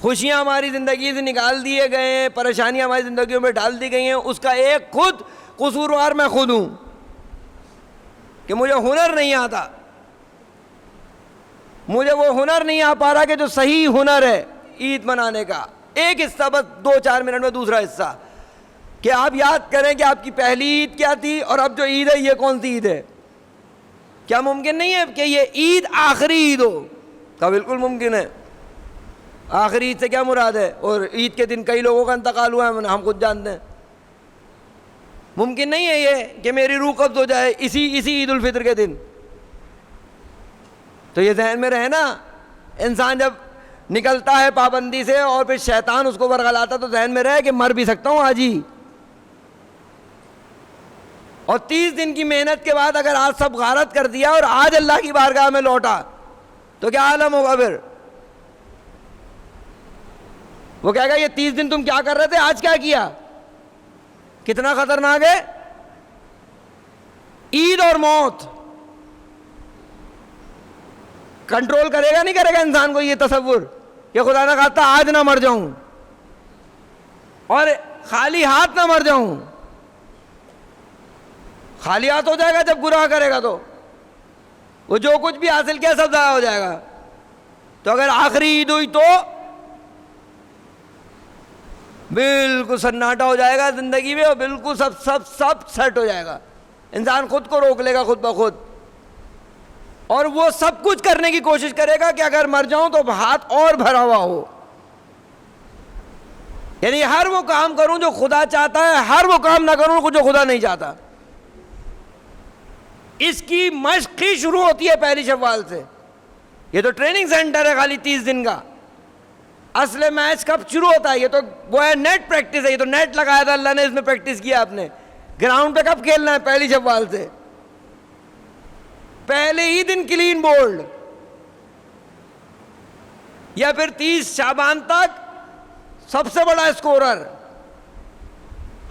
S1: خوشیاں ہماری زندگی سے نکال دیے گئے ہیں، پریشانیاں ہماری زندگیوں میں ڈال دی گئی ہیں. اس کا ایک خود قصوروار میں خود ہوں کہ مجھے ہنر نہیں آتا، مجھے وہ ہنر نہیں آ پا رہا کہ جو صحیح ہنر ہے عید منانے کا. ایک حصہ بس 2-4 منٹ میں. دوسرا حصہ کہ آپ یاد کریں کہ آپ کی پہلی عید کیا تھی اور اب جو عید ہے یہ کون سی عید ہے. کیا ممکن نہیں ہے کہ یہ عید آخری عید ہو؟ کیا بالکل ممکن ہے. آخری عید سے کیا مراد ہے؟ اور عید کے دن کئی لوگوں کا انتقال ہوا ہے، ہم خود جانتے ہیں. ممکن نہیں ہے یہ کہ میری روح قبض ہو جائے اسی عید الفطر کے دن. تو یہ ذہن میں رہے نا، انسان جب نکلتا ہے پابندی سے اور پھر شیطان اس کو ورغلاتا تو ذہن میں رہے کہ مر بھی سکتا ہوں آج ہی. اور 30 دن کی محنت کے بعد اگر آج سب غارت کر دیا اور آج اللہ کی بارگاہ میں لوٹا تو کیا عالم ہوگا پھر؟ وہ کہے گا یہ 30 دن تم کیا کر رہے تھے، آج کیا کیا؟ کتنا خطرناک ہے. عید اور موت کنٹرول کرے گا نہیں کرے گا انسان کو یہ تصور کہ خدا نہ خواستہ آج نہ مر جاؤں اور خالی ہاتھ نہ مر جاؤں. خالی ہاتھ ہو جائے گا جب گناہ کرے گا تو وہ جو کچھ بھی حاصل کیا سب ضائع ہو جائے گا. تو اگر آخری عید ہوئی تو بالکل سناٹا ہو جائے گا زندگی میں اور بالکل سب سیٹ ہو جائے گا. انسان خود کو روک لے گا خود بخود اور وہ سب کچھ کرنے کی کوشش کرے گا کہ اگر مر جاؤں تو ہاتھ اور بھرا ہوا ہو. یعنی ہر وہ کام کروں جو خدا چاہتا ہے، ہر وہ کام نہ کروں جو خدا نہیں چاہتا. اس کی مشق ہی شروع ہوتی ہے پہلی شوال سے. یہ تو ٹریننگ سینٹر ہے خالی 30 دن کا. اصل میچ کب شروع ہوتا ہے؟ یہ تو وہ ہے نیٹ پریکٹس ہے. یہ تو نیٹ لگایا تھا اللہ نے، اس میں پریکٹس کیا آپ نے. گراؤنڈ پہ کب کھیلنا ہے؟ پہلی شوال سے. پہلے ہی دن کلین بولڈ یا پھر 30 شعبان تک سب سے بڑا اسکورر،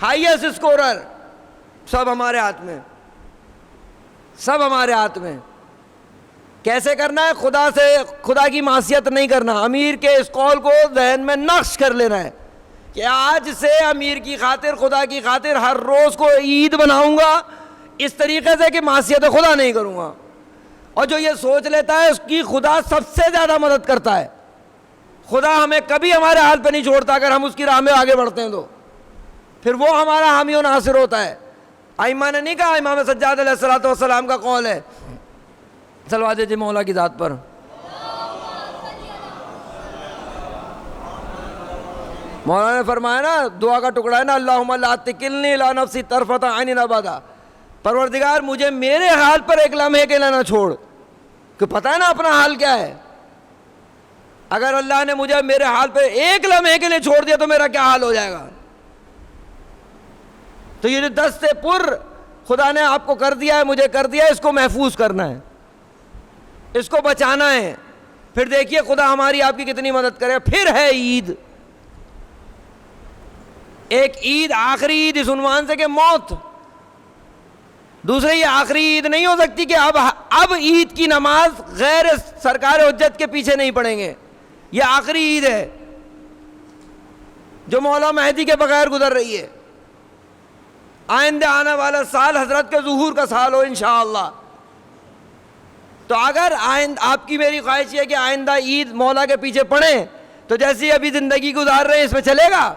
S1: ہائیسٹ اسکورر، سب ہمارے ہاتھ میں، سب ہمارے ہاتھ میں. کیسے کرنا ہے؟ خدا سے، خدا کی معصیت نہیں کرنا. امیر کے اس قول کو ذہن میں نقش کر لینا ہے کہ آج سے امیر کی خاطر، خدا کی خاطر ہر روز کو عید بناؤں گا اس طریقے سے کہ معصیت خدا نہیں کروں گا. اور جو یہ سوچ لیتا ہے اس کی خدا سب سے زیادہ مدد کرتا ہے. خدا ہمیں کبھی ہمارے حال پہ نہیں چھوڑتا اگر ہم اس کی راہ میں آگے بڑھتے ہیں تو پھر وہ ہمارا حامی و ناصر ہوتا ہے. ائمہ نے نہیں کہا، امام سجاد علیہ الصلوۃ والسلام کا قول ہے، صلوات دیجیے مولا کی ذات پر. مولانا نے فرمایا نا، دعا کا ٹکڑا ہے نا، اللہم لا تکلنی الی نفسی طرفۃ عین ابدا. پروردگار مجھے میرے حال پر ایک لمحے کے لیے نہ چھوڑ، کہ پتہ ہے نا اپنا حال کیا ہے. اگر اللہ نے مجھے میرے حال پہ ایک لمحے کے لیے چھوڑ دیا تو میرا کیا حال ہو جائے گا. تو یہ جو دست پر خدا نے آپ کو کر دیا ہے، مجھے کر دیا ہے، اس کو محفوظ کرنا ہے، اس کو بچانا ہے. پھر دیکھیے خدا ہماری آپ کی کتنی مدد کرے. پھر ہے عید، ایک عید آخری عید اس عنوان سے کہ موت. دوسرے یہ آخری عید نہیں ہو سکتی کہ اب عید کی نماز غیر سرکار حجت کے پیچھے نہیں پڑھیں گے. یہ آخری عید ہے جو مولا مہدی کے بغیر گزر رہی ہے. آئندہ آنے والا سال حضرت کے ظہور کا سال ہو انشاءاللہ. تو اگر آپ کی میری خواہش ہے کہ آئندہ عید مولا کے پیچھے پڑیں تو جیسی ابھی زندگی گزار رہے ہیں اس میں چلے گا،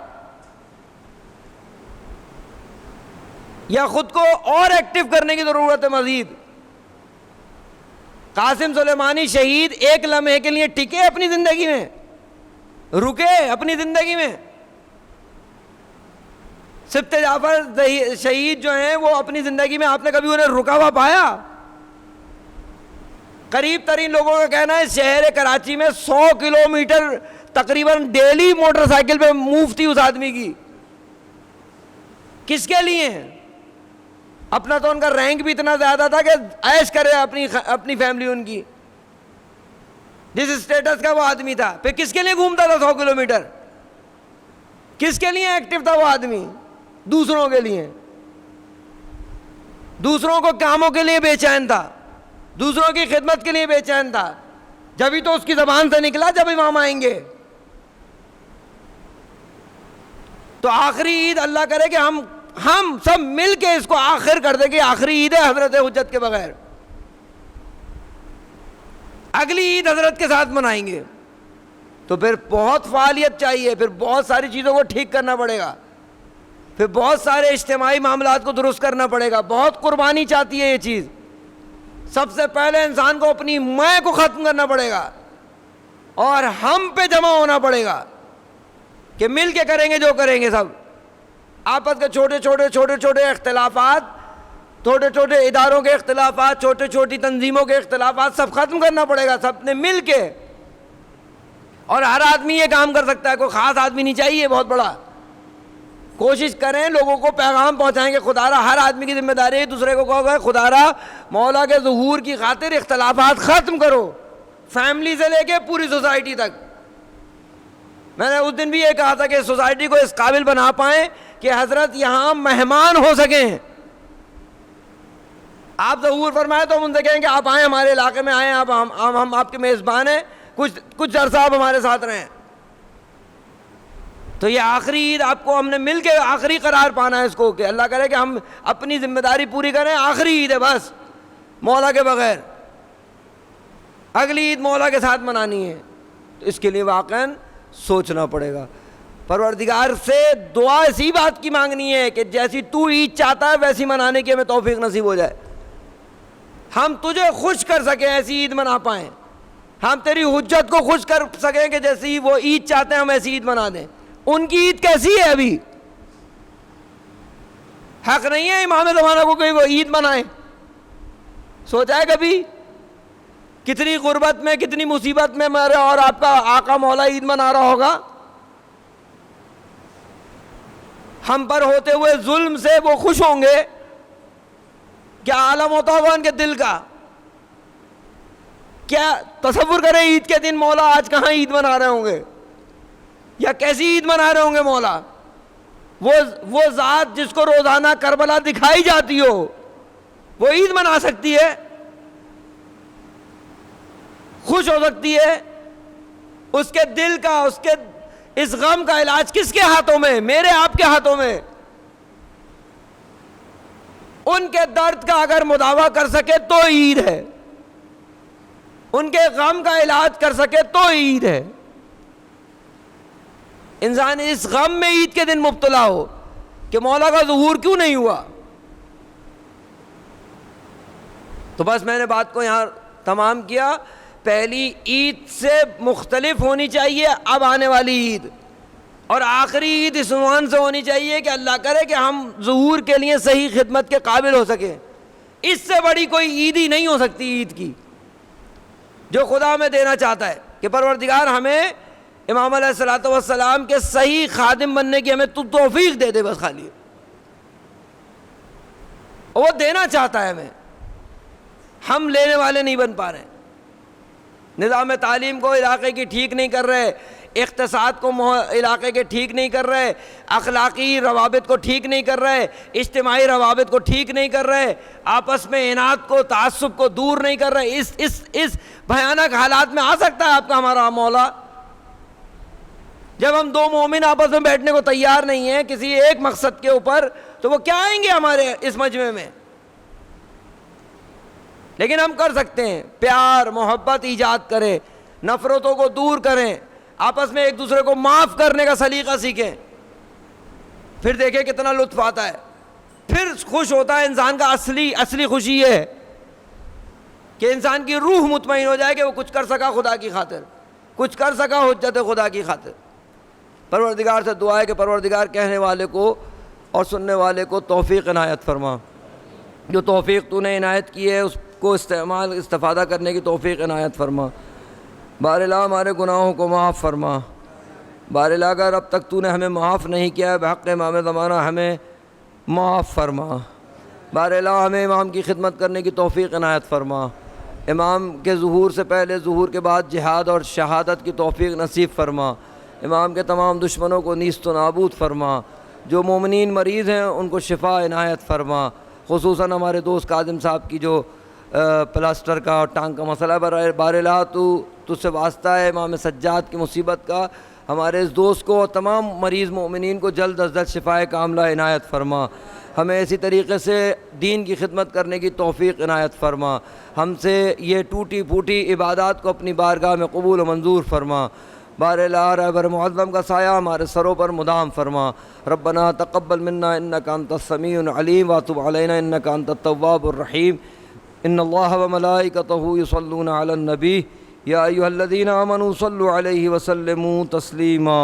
S1: یا خود کو اور ایکٹیو کرنے کی ضرورت ہے مزید؟ قاسم سلیمانی شہید ایک لمحے کے لیے ٹکے اپنی زندگی میں، رکے اپنی زندگی میں. سبط جعفر شہید جو ہیں وہ اپنی زندگی میں آپ نے کبھی انہیں رکا ہوا پایا؟ قریب ترین لوگوں کا کہنا ہے شہر کراچی میں 100 کلومیٹر تقریباً ڈیلی موٹر سائیکل پہ موو تھی اس آدمی کی. کس کے لیے؟ اپنا تو ان کا رینک بھی اتنا زیادہ تھا کہ عیش کرے اپنی فیملی ان کی، جس اسٹیٹس کا وہ آدمی تھا. پھر کس کے لیے گھومتا تھا 100 کلومیٹر؟ کس کے لیے ایکٹیو تھا وہ آدمی؟ دوسروں کے لیے. دوسروں کو کاموں کے لیے بے چین تھا، دوسروں کی خدمت کے لیے بے چین تھا. جبھی تو اس کی زبان سے نکلا جب امام آئیں گے. تو آخری عید اللہ کرے کہ ہم سب مل کے اس کو آخر کر دیں کہ آخری عید ہے حضرت حجت کے بغیر. اگلی عید حضرت کے ساتھ منائیں گے. تو پھر بہت فعالیت چاہیے، پھر بہت ساری چیزوں کو ٹھیک کرنا پڑے گا، پھر بہت سارے اجتماعی معاملات کو درست کرنا پڑے گا. بہت قربانی چاہتی ہے یہ چیز. سب سے پہلے انسان کو اپنی میں کو ختم کرنا پڑے گا اور ہم پہ جمع ہونا پڑے گا کہ مل کے کریں گے جو کریں گے. سب آپس کے چھوٹے چھوٹے اختلافات، چھوٹے چھوٹے اداروں کے اختلافات، چھوٹی چھوٹی تنظیموں کے اختلافات سب ختم کرنا پڑے گا سب نے مل کے. اور ہر آدمی یہ کام کر سکتا ہے، کوئی خاص آدمی نہیں چاہیے بہت بڑا. کوشش کریں لوگوں کو پیغام پہنچائیں گے خدا را ہر آدمی کی ذمہ داری ہے دوسرے کو کہو گے خدا را مولا کے ظہور کی خاطر اختلافات ختم کرو، فیملی سے لے کے پوری سوسائٹی تک. میں نے اس دن بھی یہ کہا تھا کہ سوسائٹی کو اس قابل بنا پائیں کہ حضرت یہاں مہمان ہو سکیں. آپ ظہور فرمائے تو ہم ان سے کہیں کہ آپ آئیں ہمارے علاقے میں آئیں، ہم آپ کے میزبان ہیں، کچھ عرصہ آپ ہمارے ساتھ رہیں. تو یہ آخری عید آپ کو ہم نے مل کے آخری قرار پانا ہے اس کو کہ اللہ کرے کہ ہم اپنی ذمہ داری پوری کریں. آخری عید ہے بس مولا کے بغیر، اگلی عید مولا کے ساتھ منانی ہے. تو اس کے لیے واقعاً سوچنا پڑے گا. پروردگار سے دعا اسی بات کی مانگنی ہے کہ جیسی تو عید چاہتا ہے ویسی منانے کی ہمیں توفیق نصیب ہو جائے. ہم تجھے خوش کر سکیں ایسی عید منا پائیں، ہم تیری حجت کو خوش کر سکیں کہ جیسی وہ عید چاہتے ہیں ہم ایسی عید منا دیں. ان کی عید کیسی ہے ابھی؟ حق نہیں ہے امام زمانہ کو کہ وہ عید منائیں. سوچا ہے کبھی کتنی غربت میں کتنی مصیبت میں میرے اور آپ کا آقا مولا عید منا رہا ہوگا؟ ہم پر ہوتے ہوئے ظلم سے وہ خوش ہوں گے، کیا عالم ہوتا ہوگا ان کے دل کا. کیا تصور کریں عید کے دن مولا آج کہاں عید منا رہے ہوں گے، یا کیسی عید منا رہے ہوں گے مولا. وہ ذات جس کو روزانہ کربلا دکھائی جاتی ہو وہ عید منا سکتی ہے، خوش ہو سکتی ہے. اس کے دل کا، اس کے اس غم کا علاج کس کے ہاتھوں میں؟ میرے آپ کے ہاتھوں میں. ان کے درد کا اگر مداوا کر سکے تو عید ہے، ان کے غم کا علاج کر سکے تو عید ہے. انسان اس غم میں عید کے دن مبتلا ہو کہ مولا کا ظہور کیوں نہیں ہوا. تو بس میں نے بات کو یہاں تمام کیا. پہلی عید سے مختلف ہونی چاہیے اب آنے والی عید، اور آخری عید اس عنوان سے ہونی چاہیے کہ اللہ کرے کہ ہم ظہور کے لیے صحیح خدمت کے قابل ہو سکیں. اس سے بڑی کوئی عید ہی نہیں ہو سکتی عید کی جو خدا ہمیں دینا چاہتا ہے کہ پروردگار ہمیں امام علیہ الصلوۃ والسلام کے صحیح خادم بننے کی ہمیں توفیق دے دے. بس خالی وہ دینا چاہتا ہے ہمیں، ہم لینے والے نہیں بن پا رہے. نظام تعلیم کو علاقے کی ٹھیک نہیں کر رہے، اقتصاد کو علاقے کے ٹھیک نہیں کر رہے، اخلاقی روابط کو ٹھیک نہیں کر رہے، اجتماعی روابط کو ٹھیک نہیں کر رہے، آپس میں اناد کو تعصب کو دور نہیں کر رہے. اس بھیانک حالات میں آ سکتا ہے آپ کا ہمارا مولا؟ جب ہم دو مومن آپس میں بیٹھنے کو تیار نہیں ہیں کسی ایک مقصد کے اوپر تو وہ کیا آئیں گے ہمارے اس مجمع میں؟ لیکن ہم کر سکتے ہیں، پیار محبت ایجاد کریں، نفرتوں کو دور کریں، آپس میں ایک دوسرے کو معاف کرنے کا سلیقہ سیکھیں، پھر دیکھیں کتنا لطف آتا ہے، پھر خوش ہوتا ہے انسان کا۔ اصلی خوشی یہ ہے کہ انسان کی روح مطمئن ہو جائے کہ وہ کچھ کر سکا خدا کی خاطر، کچھ کر سکا حجت خدا کی خاطر۔ پروردگار سے دعا ہے کہ پروردگار کہنے والے کو اور سننے والے کو توفیق عنایت فرما، جو توفیق تو نے عنایت کی ہے اس کو استفادہ کرنے کی توفیق عنایت فرما۔ بار الہ ہمارے گناہوں کو معاف فرما، بار الہ اگر اب تک تو نے ہمیں معاف نہیں کیا ہے بحق امام زمانہ ہمیں معاف فرما۔ بار الہ ہمیں امام کی خدمت کرنے کی توفیق عنایت فرما، امام کے ظہور سے پہلے ظہور کے بعد جہاد اور شہادت کی توفیق نصیب فرما، امام کے تمام دشمنوں کو نیست و نابود فرما، جو مومنین مریض ہیں ان کو شفا عنایت فرما، خصوصاً ہمارے دوست کاظم صاحب کی جو پلاسٹر کا اور ٹانگ کا مسئلہ ہے، بار الہ تو سے واسطہ ہے امام سجاد کی مصیبت کا، ہمارے اس دوست کو اور تمام مریض مومنین کو جلد از جلد شفائے کاملہ عنایت فرما، ہمیں اسی طریقے سے دین کی خدمت کرنے کی توفیق عنایت فرما، ہم سے یہ ٹوٹی پھوٹی عبادات کو اپنی بارگاہ میں قبول و منظور فرما، بار الہ رہبر معظم کا سایہ ہمارے سروں پر مدام فرما۔ ربنا تقبل منا انک انت السمیع العلیم وتب علینا انک انت التواب الرحیم۔ ان اللہ وملائکتہ یصلون علی النبی یا ایھا الذین آمنوا صلوا علیہ وسلموا تسلیما۔